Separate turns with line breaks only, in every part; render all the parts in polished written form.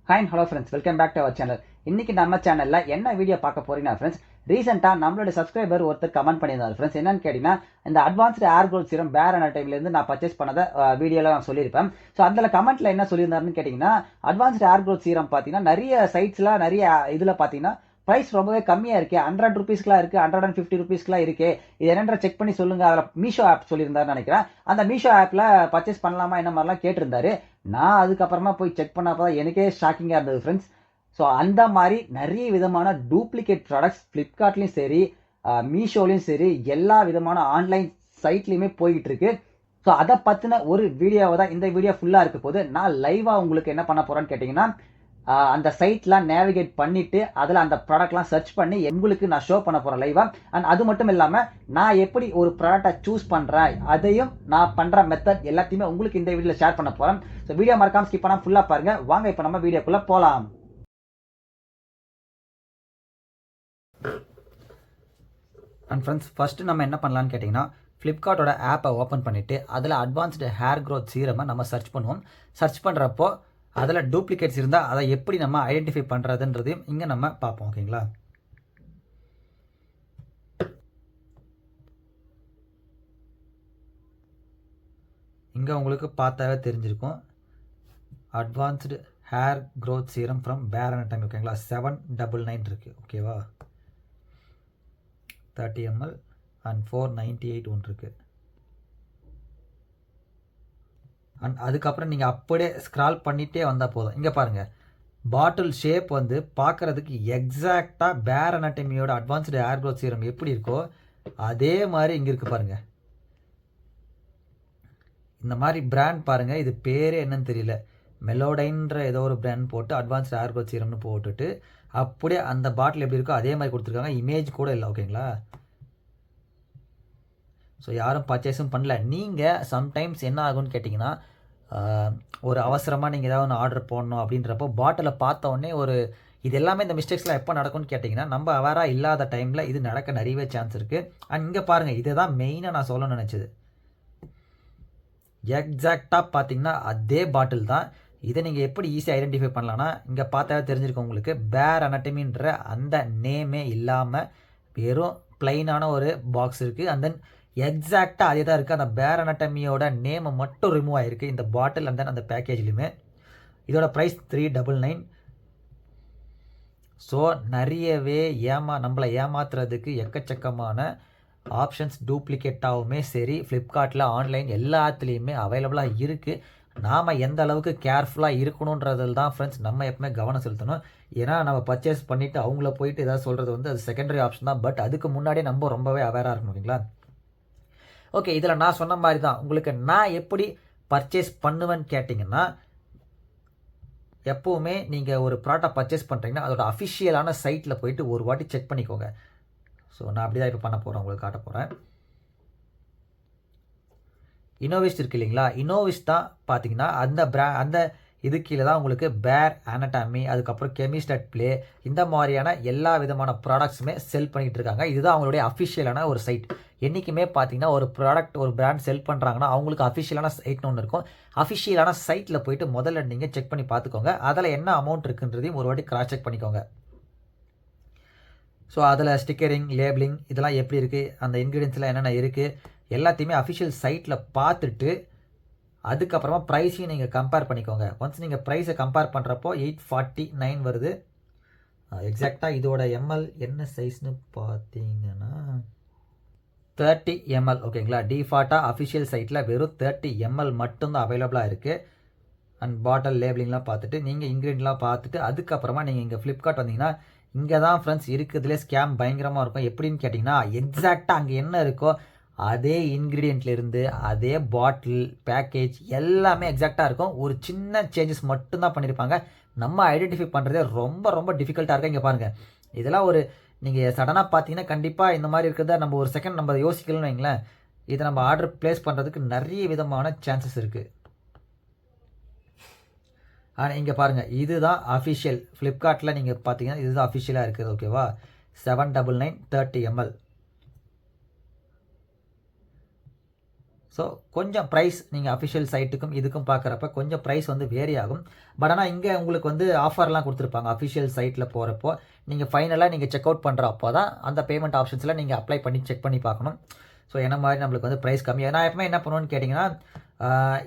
Hi hello friends, welcome back to our channel. இன்னைக்கு நம்ம சேனல்ல என்ன வீடியோ பார்க்க போறீங்கன்னா ஃப்ரெண்ட்ஸ், ரீசெண்டா நம்மளோட சப்ஸ்கிரைபர் ஒருத்தர் கமெண்ட் பண்ணியிருந்தார் ஃப்ரெண்ட்ஸ். என்னன்னு கேட்டீங்கன்னா, இந்த அட்வான்ஸ்டு ஏர் க்ரோத் சீரம் பேர் அனாட்டமில இருந்து நான் பர்ச்சேஸ் பண்ணத வீடியோல நான் சொல்லியிருப்பேன். ஸோ அதில் கமெண்ட்ல என்ன சொல்லியிருந்தாருன்னு கேட்டீங்கன்னா, அட்வான்ஸ்டு ஏர் க்ரோத் சீரம் பார்த்தீங்கன்னா நிறைய சைட்ஸ்ல நிறைய இதுல பார்த்தீங்கன்னா பிரைஸ் ரொம்பவே கம்மியா இருக்கு. 100 ருபீஸ்க்குலாம் இருக்கு, 150 ருபீஸ்க்குலாம் இருக்கு. இது என்னன்ற செக் பண்ணி சொல்லுங்க. அதில் மீஷோ ஆப் சொல்லியிருந்தாருன்னு நினைக்கிறேன். அந்த மீஷோ ஆப்ல பர்ச்சேஸ் பண்ணலாமா என்ன மாதிரிலாம் கேட்டிருந்தாரு. நான் அதுக்கப்புறமா போய் செக் பண்ணப்பதான் எனக்கே ஷாக்கிங்கா இருந்தது ஃப்ரெண்ட்ஸ். ஸோ அந்த மாதிரி நிறைய விதமான டூப்ளிகேட் ப்ராடக்ட்ஸ் ஃப்ளிப்கார்ட்லையும் சரி, மீஷோலையும் சரி, எல்லா விதமான ஆன்லைன் சைட்லையுமே போய்கிட்டு இருக்கு. ஸோ அதை பற்றின ஒரு வீடியோவை தான் இந்த வீடியோ ஃபுல்லாக இருக்க போது. நான் லைவாக உங்களுக்கு என்ன பண்ண போகிறேன்னு கேட்டிங்கன்னா, அந்த சைட்லாம் நேவிகேட் பண்ணிட்டு அதில் அந்த ப்ராடக்ட்லாம் சர்ச் பண்ணி உங்களுக்கு நான் ஷோ பண்ண போகிறேன் லைவாக. அண்ட் அது மட்டும் இல்லாமல் நான் எப்படி ஒரு ப்ராடக்டை சூஸ் பண்ணுறேன், அதையும் நான் பண்ணுற மெத்தட் எல்லாத்தையுமே உங்களுக்கு இந்த வீடியோவில் ஷேர் பண்ண போகிறேன். ஸோ வீடியோ மறக்காம ஸ்கிப் பண்ணாமல் ஃபுல்லாக பாருங்கள். வாங்க இப்போ நம்ம வீடியோக்குள்ளே போகலாம். அண்ட் ஃப்ரெண்ட்ஸ், ஃபஸ்ட்டு நம்ம என்ன பண்ணலான்னு கேட்டிங்கன்னா, ஃப்ளிப்கார்ட்டோட ஆப்பை ஓப்பன் பண்ணிவிட்டு அதில் அட்வான்ஸ்டு ஹேர் க்ரோத் சீரமை நம்ம சர்ச் பண்ணுவோம். சர்ச் பண்ணுறப்போ அதில் டூப்ளிகேட்ஸ் இருந்தால் அதை எப்படி நம்ம ஐடென்டிஃபை பண்ணுறதுன்றதையும் இங்கே நம்ம பார்ப்போம். ஓகேங்களா? இங்கே உங்களுக்கு பார்த்தாவே தெரிஞ்சிருக்கும், advanced hair growth serum from பேர் அனாட்டமி. ஓகேங்களா? 799 இருக்குது. ஓகேவா? 30 ml அண்ட் 498 ஒன்று இருக்குது. அண்ட் அதுக்கப்புறம் நீங்கள் அப்படியே ஸ்க்ரால் பண்ணிகிட்டே வந்தால் போதும். இங்கே பாருங்கள், பாட்டில் ஷேப் வந்து பார்க்குறதுக்கு எக்ஸாக்டாக பேர் அனாட்டமியோட அட்வான்ஸ்டு ஹேர் க்ரோத் சீரம் எப்படி இருக்கோ அதே மாதிரி இங்கே இருக்குது பாருங்கள். இந்த மாதிரி பிராண்ட் பாருங்கள், இது பேரே என்னன்னு தெரியல, மெலோடைன்ற ஏதோ ஒரு பிராண்ட் போட்டு அட்வான்ஸ்டு ஹேர் க்ரோத் சீரம்னு போட்டுட்டு அப்படியே அந்த பாட்டில் எப்படி இருக்கோ அதே மாதிரி கொடுத்துருக்காங்க. இமேஜ் கூட இல்லை. ஓகேங்களா? ஸோ யாரும் பர்ச்சேஸும் பண்ணல. நீங்கள் சம்டைம்ஸ் என்ன ஆகும்னு கேட்டிங்கன்னா, ஒரு அவசரமாக நீங்கள் ஏதாவது ஒன்று ஆர்டர் போடணும் அப்படின்றப்போ பாட்டிலை பார்த்த உடனே இது எல்லாமே இந்த மிஸ்டேக்ஸ்லாம் எப்போ நடக்கும்னு கேட்டிங்கன்னா, நம்ம அவேராக இல்லாத டைமில் இது நடக்க நிறையவே சான்ஸ் இருக்குது. அண்ட் இங்கே பாருங்கள், இதை தான் மெயினாக நான் சொல்ல நினச்சது. எக்ஸாக்டாக பார்த்தீங்கன்னா அதே பாட்டில் தான். இதை நீங்கள் எப்படி ஈஸியாக ஐடென்டிஃபை பண்ணலான்னா, இங்கே பார்த்தாவே தெரிஞ்சிருக்கும் உங்களுக்கு, பேர் அனாட்டமின்ற அந்த நேமே இல்லாமல் வெறும் பிளைனான ஒரு பாக்ஸ் இருக்குது. அண்ட் தென் எக்ஸாக்டாக அதே தான் இருக்குது. அந்த பேர் அனாட்டமியோட நேமை மட்டும் ரிமூவ் ஆகிருக்கு இந்த பாட்டில் அண்ட் தென் அந்த பேக்கேஜ்லையுமே. இதோட ப்ரைஸ் 399. ஸோ நிறையவே நம்மளை ஏமாத்துறதுக்கு எக்கச்சக்கமான ஆப்ஷன்ஸ் டூப்ளிகேட்டாகவுமே சரி ஃப்ளிப்கார்ட்டில் ஆன்லைன் எல்லாத்துலேயுமே அவைலபிளாக இருக்குது. நாம் எந்த அளவுக்கு கேர்ஃபுல்லாக இருக்கணுன்றதில் தான் ஃப்ரெண்ட்ஸ் நம்ம எப்பவுமே கவனம் செலுத்தணும். ஏன்னா நம்ம பர்ச்சேஸ் பண்ணிவிட்டு அவங்கள போயிட்டு ஏதாவது சொல்கிறது வந்து அது செகண்டரி ஆப்ஷன் தான். பட் அதுக்கு முன்னாடியே நம்ம ரொம்பவே அவேராக இருக்கணும். ஓகேங்களா? ஓகே, இதில் நான் சொன்ன மாதிரி தான் உங்களுக்கு நான் எப்படி பர்ச்சேஸ் பண்ணுவேன்னு கேட்டிங்கன்னா, எப்போவுமே நீங்கள் ஒரு ப்ராடக்ட் பர்ச்சேஸ் பண்ணுறீங்கன்னா அதோட அஃபிஷியலான சைட்டில் போயிட்டு ஒரு வாட்டி செக் பண்ணிக்கோங்க. ஸோ நான் அப்படி தான் இப்போ பண்ண போகிறேன், உங்களுக்கு காட்ட போகிறேன். இனோவிஸ்ட் இருக்குது இல்லைங்களா? இனோவிஸ்ட் தான் பார்த்தீங்கன்னா அந்த இது கீழே தான் உங்களுக்கு பேர் அனாட்டமி, அதுக்கப்புறம் கெமிஸ்ட் அட் ப்ளே, இந்த மாதிரியான எல்லா விதமான ப்ராடக்ட்ஸுமே செல் பண்ணிகிட்டு இருக்காங்க. இதுதான் அவங்களுடைய அஃபிஷியலான ஒரு சைட். என்றைக்குமே பார்த்தீங்கன்னா ஒரு ப்ராடக்ட் ஒரு பிராண்ட் செல் பண்ணுறாங்கன்னா அவங்களுக்கு அஃபிஷியலான சைட்னு ஒன்று இருக்கும். அஃபிஷியலான சைட்டில் போயிட்டு முதல்ல நீங்கள் செக் பண்ணி பார்த்துக்கோங்க. அதில் என்ன அமௌண்ட் இருக்குன்றதையும் ஒரு வாட்டி கிராஸ் செக் பண்ணிக்கோங்க. ஸோ அதில் ஸ்டிக்கரிங், லேபிளிங் இதெல்லாம் எப்படி இருக்குது, அந்த இன்க்ரீடியன்ஸ்லாம் என்னென்ன இருக்குது எல்லாத்தையுமே அஃபிஷியல் சைட்டில் பார்த்துட்டு அதுக்கப்புறமா ப்ரைஸையும் நீங்கள் கம்பேர் பண்ணிக்கோங்க. ஒன்ஸ் நீங்கள் ப்ரைஸை கம்பேர் பண்ணுறப்போ 849 வருது. எக்ஸாக்டாக இதோட எம்எல் என்ன சைஸ்னு பார்த்தீங்கன்னா 30 ml. ஓகேங்களா? டிஃபால்ட்டாக அஃபிஷியல் சைட்டில் வெறும் 30 ml மட்டும்தான் அவைலபிளாக இருக்குது. அண்ட் பாட்டில் லேபிளிங்லாம் பார்த்துட்டு நீங்கள் இன்க்ரீடியன்ட்லாம் பார்த்துட்டு அதுக்கப்புறமா நீங்கள் இங்கே ஃப்ளிப்கார்ட் வந்தீங்கன்னா இங்கே தான் ஃப்ரெண்ட்ஸ் இருக்குதுலேயே ஸ்கேம் பயங்கரமாக இருக்கும். எப்படின்னு கேட்டிங்கன்னா, எக்ஸாக்டாக அங்கே என்ன இருக்கோ அதே இன்க்ரீடியண்ட்லேருந்து அதே பாட்டில் பேக்கேஜ் எல்லாமே எக்ஸாக்டாக இருக்கும். ஒரு சின்ன சேஞ்சஸ் மட்டும்தான் பண்ணியிருப்பாங்க. நம்ம ஐடென்டிஃபை பண்ணுறதே ரொம்ப ரொம்ப டிஃபிகல்ட்டாக இருக்குது. இங்கே பாருங்கள், இதெல்லாம் நீங்கள் சடனாக பார்த்தீங்கன்னா கண்டிப்பாக இந்த மாதிரி இருக்கிறத நம்ம ஒரு செகண்ட் நம்ம யோசிக்கலன்னு வைங்களேன், இதை நம்ம ஆர்டர் ப்ளேஸ் பண்ணுறதுக்கு நிறைய விதமான சான்சஸ் இருக்குது. ஆனால் இங்கே பாருங்கள், இதுதான் அஃபிஷியல் ஃப்ளிப்கார்ட்டில் நீங்கள் பார்த்தீங்கன்னா இதுதான் அஃபிஷியலாக இருக்குது. ஓகேவா? 799 30 ml. ஸோ கொஞ்சம் ப்ரைஸ் நீங்கள் அஃபிஷியல் சைட்டுக்கும் இதுக்கும் பார்க்குறப்ப கொஞ்சம் ப்ரைஸ் வந்து வேரி ஆகும். பட் ஆனால் இங்கே உங்களுக்கு வந்து ஆஃபர்லாம் கொடுத்துருப்பாங்க. அஃபிஷியல் சைட்டில் போகிறப்போ நீங்கள் ஃபைனலாக நீங்கள் செக் அவுட் பண்ணுறப்போ தான் அந்த பேமெண்ட் ஆப்ஷன்ஸில் நீங்கள் அப்ளை பண்ணி செக் பண்ணி பார்க்கணும். ஸோ என்ன மாதிரி நம்மளுக்கு வந்து ப்ரைஸ் கம்மியாக. நான் எப்பவுமே என்ன பண்ணுவேன்னு கேட்டிங்கன்னா,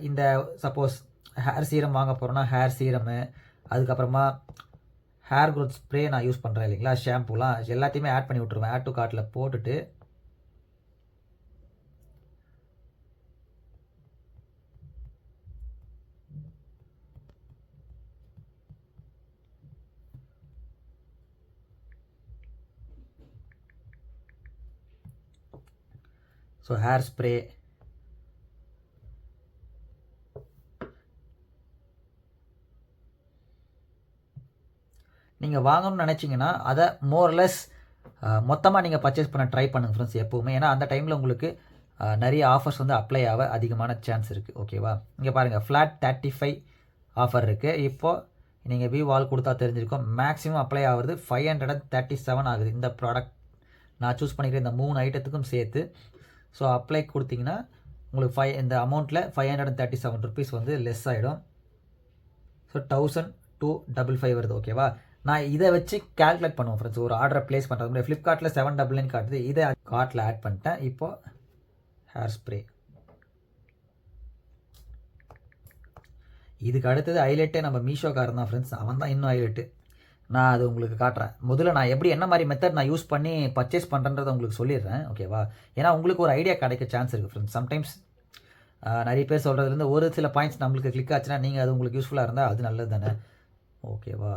இந்த சப்போஸ் ஹேர் சீரம் வாங்க போகிறோன்னா ஹேர் சீரமு, அதுக்கப்புறமா ஹேர் க்ரோத் ஸ்ப்ரே நான் யூஸ் பண்ணுறேன் இல்லைங்களா, ஷாம்பூலாம் எல்லாத்தையுமே ஆட் பண்ணி விட்ருவேன். ஆட் டு கார்ட்டில் போட்டுட்டு ஸோ ஹேர் ஸ்ப்ரே, நீங்கள் வாங்கணும்னு நினச்சிங்கன்னா அதை மோர்லெஸ் மொத்தமாக நீங்கள் பர்ச்சேஸ் பண்ண ட்ரை பண்ணுங்கள் ஃப்ரெண்ட்ஸ் எப்போவுமே. ஏன்னா அந்த டைமில் உங்களுக்கு நிறைய ஆஃபர்ஸ் வந்து அப்ளை ஆக அதிகமான சான்ஸ் இருக்குது. ஓகேவா, இங்கே பாருங்கள் ஃப்ளாட் 35 ஆஃபர் இருக்குது. இப்போது நீங்கள் வியூ வால் கொடுத்தா தெரிஞ்சிருக்கும். மேக்ஸிமம் அப்ளை ஆகுறது 537 ஆகுது இந்த ப்ராடக்ட் நான் சூஸ் பண்ணிக்கிறேன் இந்த 3 ஐட்டத்துக்கும் சேர்த்து. ஸோ அப்ளை கொடுத்தீங்கன்னா உங்களுக்கு இந்த அமௌண்ட்டில் 537 ருபீஸ் வந்து லெஸ் ஆகிடும். ஸோ 1255 வருது. ஓகேவா, நான் இதை வச்சு கேல்குலேட் பண்ணுவோம் ஃப்ரெண்ட்ஸ். ஒரு ஆர்டரை ப்ளேஸ் பண்ணுறது முடியாது. ஃப்ளிப்கார்ட்டில் 799 காட்டுது, இதை கார்ட்டில் ஆட் பண்ணிட்டேன். இப்போது ஹேர் ஸ்ப்ரே, இதுக்கு அடுத்தது ஹைலைட்டே நம்ம மீஷோக்காரன் தான் ஃப்ரெண்ட்ஸ். அவன் தான் இன்னும் ஹைலைட்டு. நான் அது உங்களுக்கு காட்டுறேன். முதல்ல நான் எப்படி என்ன மாதிரி மெத்தட் நான் யூஸ் பண்ணி பர்ச்சேஸ் பண்ணுறன்றதை உங்களுக்கு சொல்லிடுறேன். ஓகேவா, ஏன்னா உங்களுக்கு ஒரு ஐடியா கிடைக்க சான்ஸ் இருக்குது ஃப்ரெண்ட்ஸ். சம்டைம்ஸ் நிறைய பேர் சொல்கிறதுலேருந்து ஒரு சில பாயிண்ட்ஸ் நம்மளுக்கு கிளிக் ஆச்சுன்னா நீங்கள் அது உங்களுக்கு யூஸ்ஃபுல்லாக இருந்தால் அது நல்லது தானே. ஓகேவா,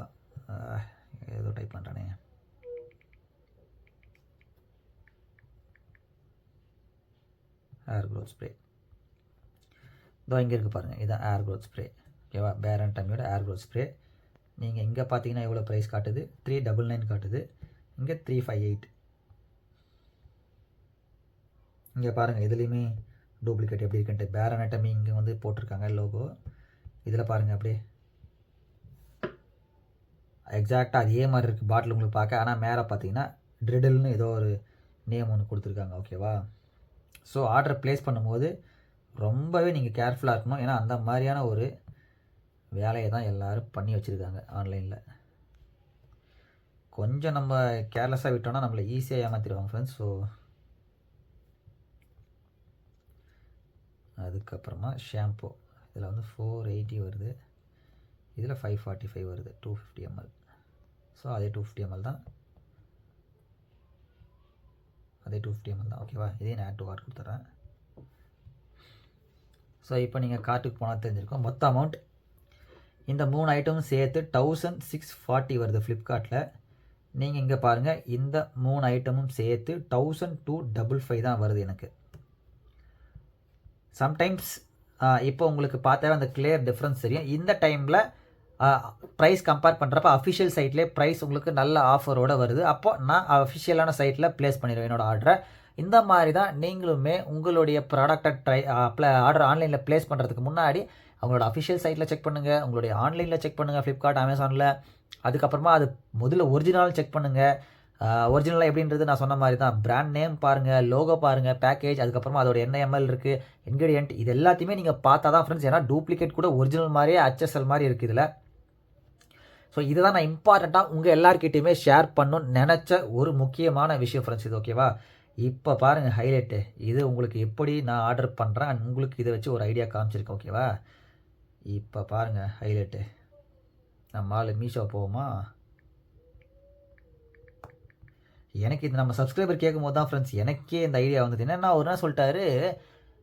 ஏதோ டைப் பண்ணுறானே. ஹேர் க்ரோத் ஸ்ப்ரே இதோ இங்கே இருக்குது பாருங்கள், இதுதான் ஹேர் க்ரோத் ஸ்ப்ரே. ஓகேவா, பேரன் டமியோட ஹேர் க்ரோத் ஸ்ப்ரே. நீங்கள் இங்கே பார்த்தீங்கன்னா எவ்வளோ ப்ரைஸ் காட்டுது, 399 காட்டுது, இங்கே 358. இங்கே பாருங்கள் இதுலேயுமே டூப்ளிகேட் எப்படி இருக்குன்ட்டு பேரன் டமி இங்கே வந்து போட்டிருக்காங்க லோகோ. இதில் பாருங்கள் அப்படியே எக்ஸாக்டாக அதே மாதிரி இருக்குது பாட்டில் உங்களுக்கு பார்க்க. ஆனால் மேலே பார்த்தீங்கன்னா ட்ரிடில்னு ஏதோ ஒரு நேம் ஒன்று கொடுத்துருக்காங்க. ஓகேவா, ஸோ ஆர்டர் ப்ளேஸ் பண்ணும்போது ரொம்பவே நீங்கள் கேர்ஃபுல்லாக இருக்கணும். ஏன்னா அந்த மாதிரியான ஒரு வேலையை தான் எல்லோரும் பண்ணி வச்சுருக்காங்க ஆன்லைனில். கொஞ்சம் நம்ம கேர்லெஸ்ஸாக விட்டோம்னா நம்மளை ஈஸியாக ஏமாற்றிடுவாங்க ஃப்ரெண்ட்ஸ். ஸோ அதுக்கப்புறமா ஷாம்பு, இதில் வந்து 480 வருது, இதில் 545 வருது, 250 ml. ஸோ அதே 250 ml தான், அதே 250 ml தான். ஓகேவா, இதே நான் ஆட் டு கார்ட் கொடுத்துட்றேன். ஸோ இப்போ நீங்கள் கார்ட்டுக்கு போனால் தெரிஞ்சிருக்கோம். மொத்த அமௌண்ட் இந்த 3 ஐட்டமும் சேர்த்து 1640 வருது ஃப்ளிப்கார்ட்டில். நீங்கள் இங்கே பாருங்கள், இந்த 3 ஐட்டமும் சேர்த்து 1255 தான் வருது எனக்கு. சம்டைம்ஸ் இப்போ உங்களுக்கு பார்த்தாவே அந்த கிளியர் டிஃப்ரென்ஸ் தெரியும். இந்த டைமில் ப்ரைஸ் கம்பேர் பண்ணுறப்ப அஃபிஷியல் சைட்லேயே ப்ரைஸ் உங்களுக்கு நல்ல ஆஃபரோடு வருது. அப்போது நான் அஃபிஷியலான சைட்டில் ப்ளேஸ் பண்ணிடுவேன் என்னோடய ஆர்டரை. இந்த மாதிரி தான் நீங்களுமே உங்களுடைய ப்ராடக்டை ஆர்டர் ஆன்லைனில் ப்ளேஸ் பண்ணுறதுக்கு முன்னாடி அவங்களோட அஃபிஷியல் சைட்டில் செக் பண்ணுங்கள், உங்களுடைய ஆன்லைனில் செக் பண்ணுங்கள், ஃப்ளிப்கார்ட், அமேசானில். அதுக்கப்புறமா அது முதல்ல ஒரிஜினல் செக் பண்ணுங்கள். ஒரிஜினலாக எப்படின்றது நான் சொன்ன மாதிரி தான், பிராண்ட் நேம் பாருங்கள், லோகோ பாருங்கள், பேக்கேஜ், அதுக்கப்புறமா அதோட என்ன எம்எல் இருக்குது, இன்க்ரீடியன்ட், இது எல்லாத்தையுமே நீங்கள் பார்த்தா தான் ஃப்ரெண்ட்ஸ். ஏன்னா டூப்ளிகேட் கூட ஒரிஜினல் மாதிரியே HSL மாதிரி இருக்குது இதில். ஸோ இதை தான் நான் இம்பார்ட்டண்ட்டாக உங்கள் எல்லாருக்கிட்டையுமே ஷேர் பண்ணணும்னு நினச்ச ஒரு முக்கியமான விஷயம் ஃப்ரெண்ட்ஸ் இது. ஓகேவா, இப்போ பாருங்கள் ஹைலைட்டு. இது உங்களுக்கு எப்படி நான் ஆர்டர் பண்ணுறேன் உங்களுக்கு இதை வச்சு ஒரு ஐடியா காமிச்சிருக்கேன். ஓகேவா, இப்போ பாருங்கள் ஹைலைட்டு. நம்ம மீஷோ போவோமா? எனக்கு இது நம்ம சப்ஸ்கிரைபர் கேட்கும் போது தான் ஃப்ரெண்ட்ஸ் எனக்கே இந்த ஐடியா வந்தது. என்னென்னா ஒரு நாள் சொல்லிட்டாரு,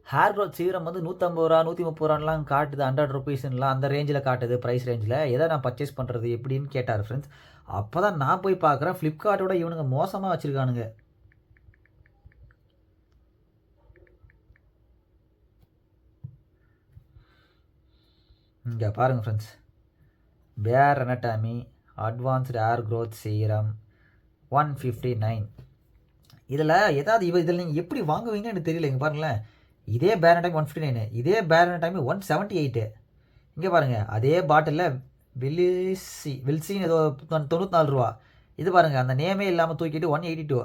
ஹேர் க்ரோத் சீரம் வந்து 150 ரூபா 130 ரூபான்லாம் காட்டுது, 100 ருபீஸ்லாம் அந்த ரேஞ்சில் காட்டுது ப்ரைஸ் ரேஞ்சில், எதை நான் பர்ச்சேஸ் பண்ணுறது எப்படின்னு கேட்டார் ஃப்ரெண்ட்ஸ். அப்போ தான் நான் போய் பார்க்குறேன், ஃப்ளிப்கார்ட்டோட இவனுங்க மோசமாக வச்சுருக்கானுங்க. இங்கே பாருங்கள் ஃப்ரெண்ட்ஸ், பேர் anatomy advanced hair growth serum 159. இதில் ஏதாவது இதில் நீங்கள் எப்படி வாங்குவீங்கன்னு எனக்கு தெரியல. இங்கே பாருங்களேன், இதே பேர் அனட்டாமி 159, இதே பேர் அனட்டாமி 178. இங்கே பாருங்கள், அதே பாட்டிலில் வில்சின்னு ஏதோ 94 ரூபா. இது பாருங்கள், அந்த நேமே இல்லாமல் தூக்கிட்டு 182.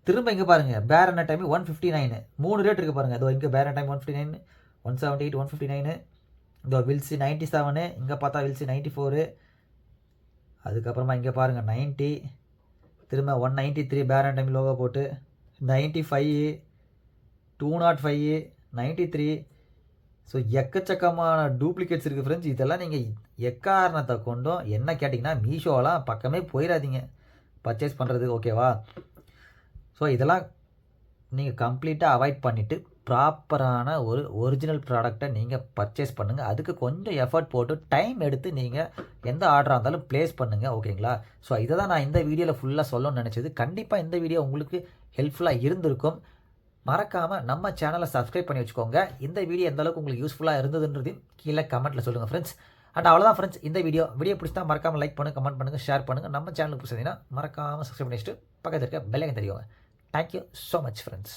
திரும்ப இங்கே பாருங்கள் பேர் அனாட்டமி 159 3 ரேட் இருக்குது பாருங்கள். அதோ இங்கே பேர் அனாட்டமி 159, 178, 159. இதோ வில்சி 97, இங்கே பார்த்தா வில்சி 94. அதுக்கப்புறமா இங்கே பாருங்கள் 90, திரும்ப 193 பேர் அனாட்டமி லோகோ போட்டு 95, 205, 93. ஸோ எக்கச்சக்கமான டூப்ளிகேட்ஸ் இருக்குது ஃப்ரெண்ட்ஸ். இதெல்லாம் நீங்கள் எக்காரணத்தை கொண்டும் என்ன கேட்டிங்கன்னா மீஷோலாம் பக்கமே போயிடாதீங்க பர்ச்சேஸ் பண்ணுறதுக்கு, ஓகேவா? ஸோ இதெல்லாம் நீங்கள் கம்ப்ளீட்டாக அவாய்ட் பண்ணிவிட்டு ப்ராப்பரான ஒரு ஒரிஜினல் ப்ராடக்டை நீங்கள் பர்ச்சேஸ் பண்ணுங்கள். அதுக்கு கொஞ்சம் எஃபர்ட் போட்டு டைம் எடுத்து நீங்கள் எந்த ஆர்டராக இருந்தாலும் ப்ளேஸ் பண்ணுங்கள், ஓகேங்களா? ஸோ இதை தான் நான் இந்த வீடியோவில் ஃபுல்லாக சொல்லணும்னு நினச்சது. கண்டிப்பாக இந்த வீடியோ உங்களுக்கு ஹெல்ப்ஃபுல்லாக இருந்திருக்கும். மறக்காமல் நம்ம சேனலை சப்ஸ்கிரைப் பண்ணி வச்சுக்கோங்க. இந்த வீடியோ எந்த அளவுக்கு உங்களுக்கு யூஸ்ஃபுல்லாக இருந்ததுன்றதையும் கீழே கமெண்ட்டில் சொல்லுங்கள் ஃப்ரெண்ட்ஸ். அண்ட் அவ்வளோதான் ஃப்ரெண்ட்ஸ் இந்த வீடியோ பிடிச்சா மறக்காமல் லைக் பண்ணுங்கள், கமெண்ட் பண்ணுங்கள், ஷேர் பண்ணுங்கள். நம்ம சேனலுக்கு பிடிச்சதுன்னா மறக்காமல் சப்ஸ்கிரைப் பண்ணிட்டு பக்கத்தில் இருக்க பெல் ஐக்கன் தெரியுங்க. Thank you so much friends.